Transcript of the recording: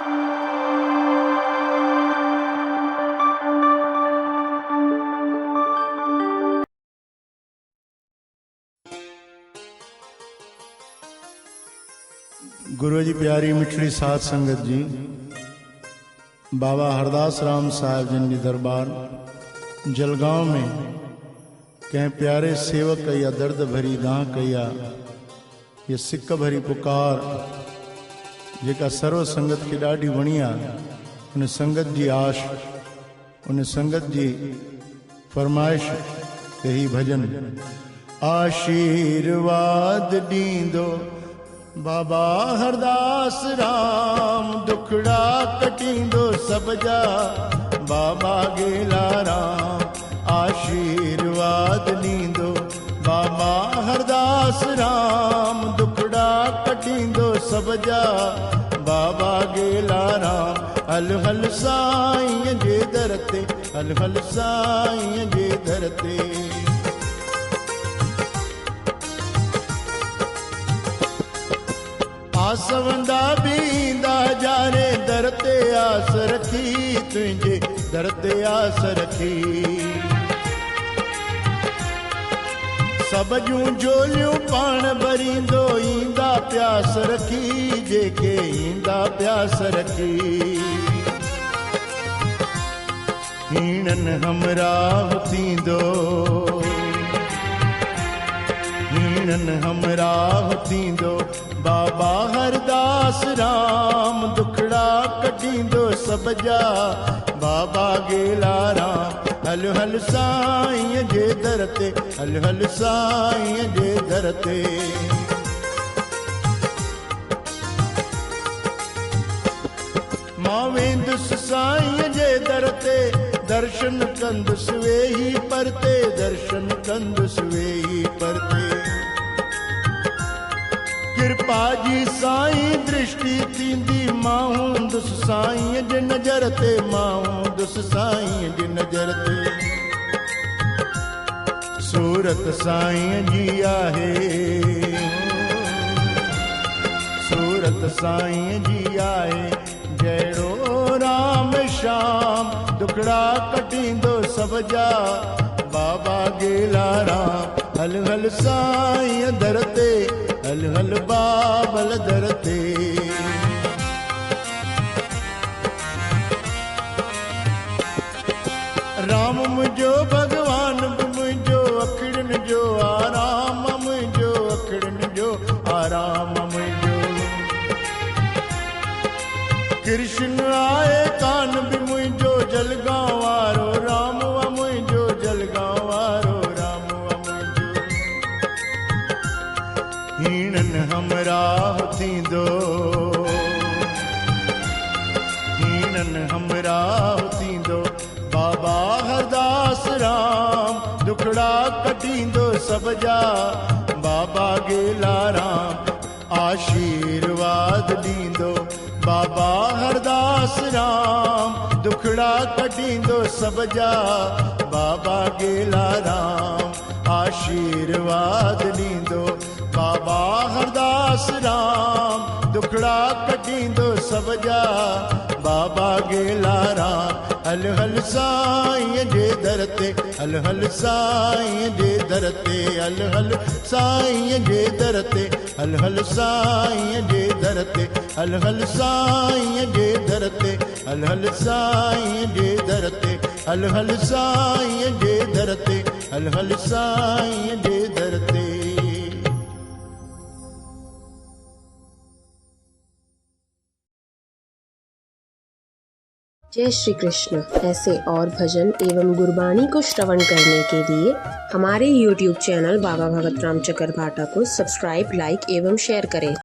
गुरु जी प्यारी मिठड़ी साध संगत जी, बाबा हरदास राम साहब जी दरबार जलगांव में कहीं प्यारे सेवक कया दर्द भरी दाह कया ये सिक भरी पुकार जेका सर्व संगत की ॾाढी वणिया। उन संगत जी आश, उन संगत जी फरमाइश यही भजन। आशीर्वाद दींदो बाबा हरदास राम, दुखड़ा कटींदो सब जा बाबा गेला राम। आशीर्वाद ॾींदो बाबा हरदास राम, दुखड़ा कटींदो सब जा बाबा गेला राम। हल हल साईं जे दर ते, हल हल साईं जे दर ते। आसवंदा बींदा जाने दर ते आस रखी, तुझे दर ते आस रखी। सब जूं झोलियूं पाण भरींदो ईंदा प्यास रखी, जेके ईंदा प्यास रखी। हीणन हमराह थींदो, हीणन हमराह थींदो बाबा हरदास राम, दुखड़ा कटींदो सब जा बाबा गेला राम। हल हल साईं जे दर ते, हल हल साईं जे दर ते। मां वेंदुसि साईं जे दर ते, दर्शन कंदुसि वेही परते, दर्शन कंदुसि वेही परते। कृपा जी साईं दृष्टि थींदी, मां हूंदुसि साईं जे नज़र ते, मां हूंदुसि साईं जे नज़र ते। सूरत साईं जी आहे, सूरत साईं जी आहे, जहिड़ो राम श्याम, दुखड़ा कटींदो सब जा बाबा गेला राम। हल हल साईं दर ते, हल हल बाबल दर ते। राम मुंहिंजो भगवान बि मुंहिंजो, अखिड़ियुनि जो आराम मुंहिंजो, अखिड़ियुनि जो आराम मुंहिंजो। कृष्ण आहे कान बि मुंहिंजो, जलगांव वारो राम मुंहिंजो, जलगांव वारो राम मुंहिंजो। हीणन हमराह थींदो, हीणन हमराह थींदो बाबा हरदास राम, दुखड़ा कटींदो सब जा बाबा गेला राम। आशीर्वाद ॾींदो बाबा हरदास राम, दुखड़ा कटींदो सब जा बाबा गेला राम। आशीर्वाद ॾींदो बाबा हरदास राम, दुखड़ा कटींदो सब जा बाबा गेला राम। हल हल साईं जे दर ते, हल हल साईं जे दर ते, हल हल साईं जे दर ते, हल हल साईं जे दर ते, हल हल साईं जे दर ते, हल हल साईं जे दर ते, हल हल साईं जे दर ते, हल हल साईं जे दर ते। जय श्री कृष्ण। ऐसे और भजन एवं गुरबाणी को श्रवण करने के लिए हमारे YouTube चैनल बाबा भगत राम चकरभाटा को सब्सक्राइब, लाइक एवं शेयर करें।